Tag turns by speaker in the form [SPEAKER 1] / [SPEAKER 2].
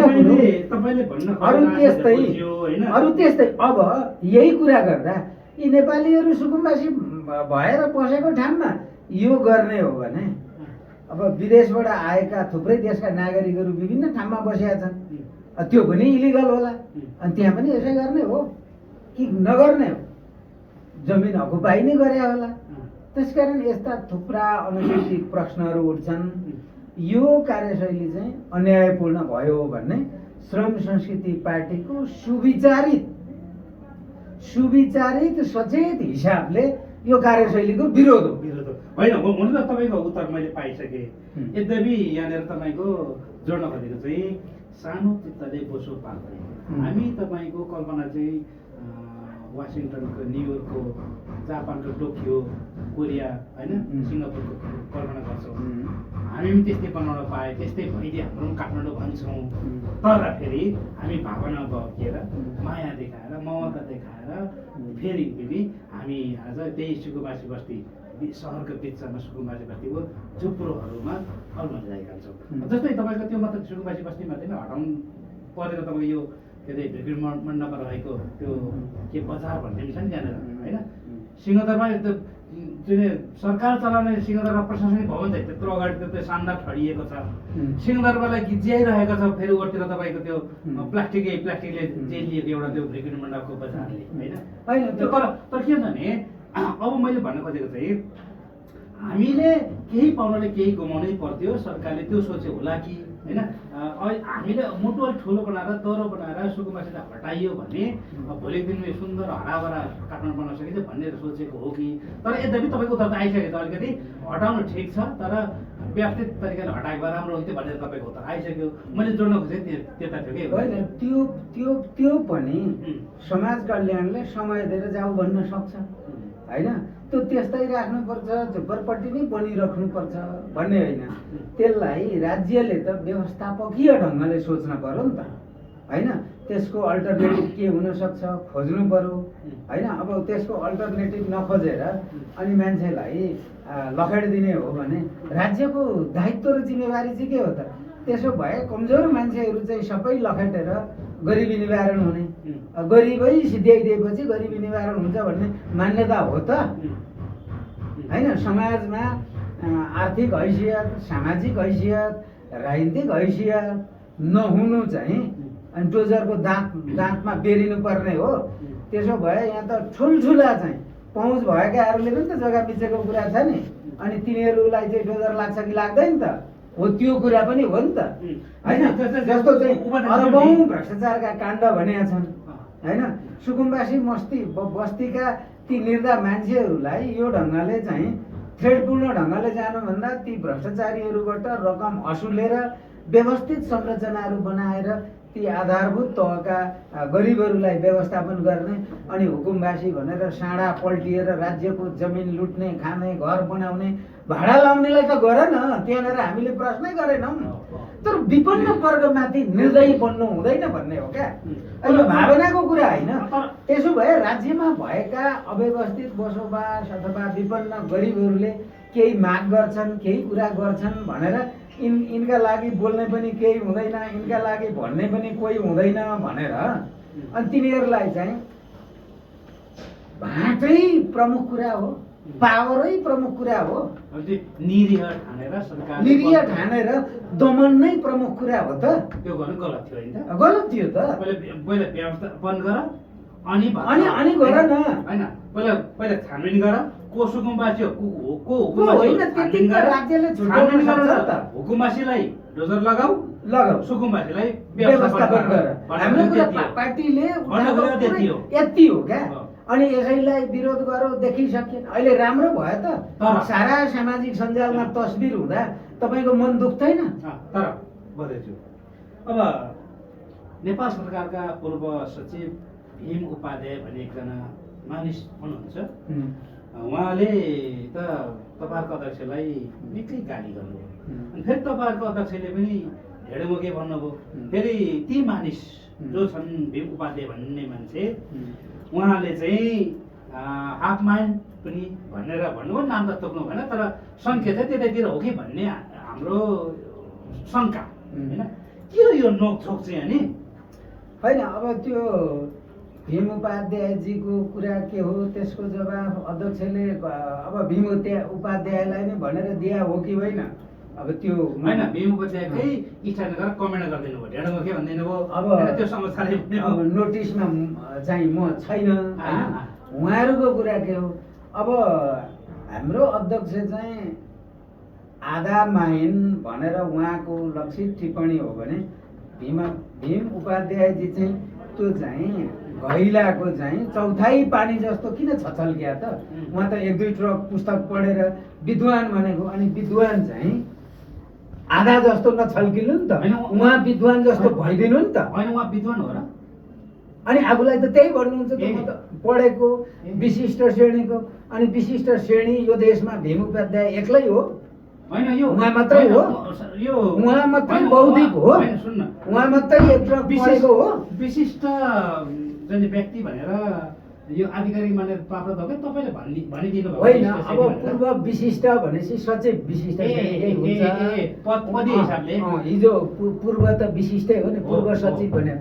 [SPEAKER 1] एउटा कुरो अरू त्यस्तै अब यही कुरा गर्दा यी नेपालीहरू सुकुम्बासी भएर बसेको ठाउँमा यो गर्ने हो भने अब विदेशबाट आएका थुप्रै देशका नागरिकहरू विभिन्न ठाउँमा बसेका छन्, त्यो पनि इलिगल होला, अनि त्यहाँ पनि यसै गर्ने हो कि नगर्ने हो? जमिन अकुपाई नै गरे होला। त्यसकारण यस्ता थुप्रा अनैतिक प्रश्नहरू उठ्छन्। यो कार्यशैली चाहिँ अन्यायपूर्ण भयो भन्ने श्रम संस्कृति पार्टीको सुविचारित सचेत हिसाबले यो कार्यशैलीको विरोध हो।
[SPEAKER 2] होइन, हुन त तपाईँको उत्तर मैले पाइसकेँ। यद्यपि यहाँनिर तपाईँको जोड्न खोजेको चाहिँ सानो चित्तले बोसो पाल्दैन। हामी तपाईँको कल्पना चाहिँ वासिङटनको, न्युयोर्कको, जापानको टोकियो, कोरिया, होइन, सिङ्गापुरको कल्पना गर्छौँ। हामी पनि त्यस्तै बनाउन पाए त्यस्तै भइदिए हाम्रो पनि काठमाडौँ भन्छौँ। तर फेरि हामी भावना बहकिएर माया देखाएर ममता देखाएर फेरि पनि हामी आज त्यही सुकुम्बासी बस्ती सहरको बिचमा सुकुम्बासी बस्तीको झुप्रोहरूमा अल्मलिरहेका छौँ। जस्तै तपाईँको त्यो मात्र सुकुम्बासी बस्ती मात्रै हटाउनु परेर तपाईँको यो के अरे भिक्री मण्डपमा रहेको त्यो के बजार भन्ने पनि छ नि त्यहाँनिर, होइन? सिंहदरबार जुन सरकार चलाउने सिंहदरबार प्रशासनिक भवन चाहिँ त्यत्रो अगाडि त्यो शानदार ठडिएको छ। सिंहदरबारलाई गिज्याइरहेको छ फेरि ओतिर तपाईँको त्यो प्लास्टिकले जेलिएको एउटा त्यो भिक्री मण्डपको बजारले, होइन? तर के भने अब मैले भन्न खोजेको चाहिँ हामीले केही पाउनाले केही गुमाउनै पर्थ्यो। सरकारले त्यो सोच्यो होला कि, होइन? हामीले मुटु अलिक ठुलो बनाएर दह्रो बनाएर सुकुम्बासीलाई हटाइयो भने भोलिको दिनमा सुन्दर हराभरा काठमाडौँ बनाउन सकिन्छ भन्ने सोचेको हो कि? तर यद्यपि तपाईँको उत्तर त आइसकेको छ। अलिकति हटाउनु ठिक छ, तर व्यवस्थित तरिकाले हटाएको भए राम्रो हुन्थ्यो भनेर तपाईँको उत्तर आइसक्यो। मैले जोड्न खोजेँ त्यता थियो कि
[SPEAKER 1] होइन, त्यो पनि समाज कल्याणले समय दिएर जाऊ भन्न सक्छ, होइन? त्यो त्यस्तै राख्नुपर्छ, झुप्परपट्टि नै बनिराख्नुपर्छ भन्ने होइन। त्यसलाई राज्यले त व्यवस्थापकीय ढङ्गले सोच्न पर्यो नि त, होइन? त्यसको अल्टरनेटिभ के हुनसक्छ खोज्नु पर्यो, होइन? अब त्यसको अल्टरनेटिभ नखोजेर अनि मान्छेलाई लखेडिदिने हो भने राज्यको दायित्व र जिम्मेवारी चाहिँ के हो त? त्यसो भए कमजोर मान्छेहरू चाहिँ सबै लखेटेर गरिबी निवारण हुने, गरिबै सिध्याइदिएपछि गरिबी निवारण हुन्छ भन्ने मान्यता हो त, होइन? समाजमा आर्थिक हैसियत, सामाजिक हैसियत, राजनीतिक हैसियत नहुनु चाहिँ अनि डोजरको दाँतमा बेरिनु पर्ने हो। त्यसो भए यहाँ त ठुल्ठुला चाहिँ पहुँच भएकाहरूले पनि त जग्गा बिचेको कुरा छ नि, अनि तिनीहरूलाई चाहिँ डोजर लाग्छ कि लाग्दैन त? हो, त्यो कुरा पनि हो नि त, होइन? जस्तो चाहिँ अरबौँ भ्रष्टाचारका काण्ड भनेका छन्, होइन? सुकुम्बासी बस्तीका ती निर्धा मान्छेहरूलाई यो ढङ्गले चाहिँ थ्रेडपूर्ण ढङ्गले जानुभन्दा ती भ्रष्टाचारीहरूबाट रकम असुलेर व्यवस्थित संरचनाहरू बनाएर ती आधारभूत तहका गरिबहरूलाई व्यवस्थापन गर्ने अनि हुकुमबासी भनेर साँडा पल्टिएर राज्यको जमिन लुट्ने, खाने, घर बनाउने, भाडा लाउनेलाई त गर न, त्यहाँनिर हामीले प्रश्नै गरेनौँ। तर विपन्न वर्गमाथि निर्दयी बन्नु हुँदैन भन्ने हो क्या? यो भावनाको कुरा होइन। त्यसो भए राज्यमा भएका अव्यवस्थित बसोबास अथवा विपन्न गरिबहरूले केही माग गर्छन्, केही कुरा गर्छन् भनेर यिनका लागि बोल्ने पनि केही हुँदैन, यिनका लागि भन्ने पनि कोही हुँदैन भनेर अनि तिनीहरूलाई चाहिँ भाँटै प्रमुख कुरा हो, पावरै प्रमुख कुरा हो, निरीह ठानेर दमन नै प्रमुख कुरा हो त?
[SPEAKER 2] त्यो गर्नु गलत थियो, होइन?
[SPEAKER 1] गलत थियो त।
[SPEAKER 2] पहिला व्यवस्थापन गर अनि
[SPEAKER 1] गर न,
[SPEAKER 2] होइन? पहिला छानबिन गर को सुकुम्बासी हो, को
[SPEAKER 1] होइन, त्यति त राज्यले छुट्याउन सक्छ त।
[SPEAKER 2] हुकुमबासीलाई डोजर लगाऊ, सुकुम्बासीलाई
[SPEAKER 1] व्यवस्थापन गर। हाम्रो कुरा पार्टीले यति हो क्या? अनि यसैलाई विरोध गरौ देखिसकेन। अहिले राम्रो भयो त, सारा सामाजिक सञ्जालमा तस्बिर हुँदा तपाईँको मन दुख्दैन?
[SPEAKER 2] तर बधाइछु। अब नेपाल सरकारका पूर्व सचिव भीम उपाध्याय भन्ने एकजना मानिस हुनुहुन्छ। उहाँले त तपाईँहरूको अध्यक्षलाई निकै गाली गर्नुभयो, अनि फेरि तपाईँहरूको अध्यक्षले पनि ढेडमुखे भन्नुभयो। फेरि ती मानिस जो छन् भीम उपाध्याय भन्ने मान्छे, उहाँले चाहिँ हाफ माइन्ड पनि भनेर भन्नुभयो, नाम त तोक्नु भएन, तर सङ्केत चाहिँ त्यतैतिर हो कि भन्ने हाम्रो शङ्का, होइन? के हो यो नोकझोक चाहिँ अनि
[SPEAKER 1] होइन अब त्यो भीम उपाध्यायजीको कुरा के हो त्यसको जवाब अध्यक्षले अब भीम उपाध्यायलाई नै भनेर दिया हो कि होइन अब त्यो
[SPEAKER 2] होइन भीम उपाध्यायकै स्ट्यान्ड गरेर कमेन्ट गरिदिनु भयो ढेडोमा के भनिदिनु भयो
[SPEAKER 1] अब
[SPEAKER 2] त्यो समाचारले भन्यो
[SPEAKER 1] अब नोटिसमा चाहिँ म छैन होइन उहाँहरूको कुरा के हो अब हाम्रो अध्यक्ष चाहिँ आधा माइन भनेर उहाँको लक्षित टिप्पणी हो भने भीम उपाध्यायजी चाहिँ त्यो चाहिँ घैलाको चाहिँ चौथाइ पानी जस्तो किन छछल्क्या त उहाँ त एक दुई ट्रक पुस्तक पढेर विद्वान भनेको अनि विद्वान चाहिँ आधा जस्तो नछल्किनु नि त उहाँ विद्वान जस्तो भइदिनु नि त
[SPEAKER 2] होइन उहाँ विद्वान हो र
[SPEAKER 1] अनि आफूलाई त त्यही भन्नुहुन्छ त म त पढेको विशिष्ट श्रेणीको अनि विशिष्ट श्रेणी यो देशमा भीम उपाध्याय एक्लै हो
[SPEAKER 2] होइन यो
[SPEAKER 1] उहाँ मात्रै हो
[SPEAKER 2] यो
[SPEAKER 1] उहाँ मात्रै बौद्धिक हो
[SPEAKER 2] होइन सुन्न
[SPEAKER 1] उहाँ मात्रै एक ट्रक पढेको हो
[SPEAKER 2] विशिष्ट जुन व्यक्ति भनेर यो आधिकारिक मानेर प्राप्त हो कि तपाईँले भनिदिनु भयो
[SPEAKER 1] होइन अब पूर्व विशिष्ट भनेपछि सचेत विशिष्ट
[SPEAKER 2] पदीय हिसाबले
[SPEAKER 1] हिजो पूर्व त विशिष्टै हो नि पूर्व सचिव भने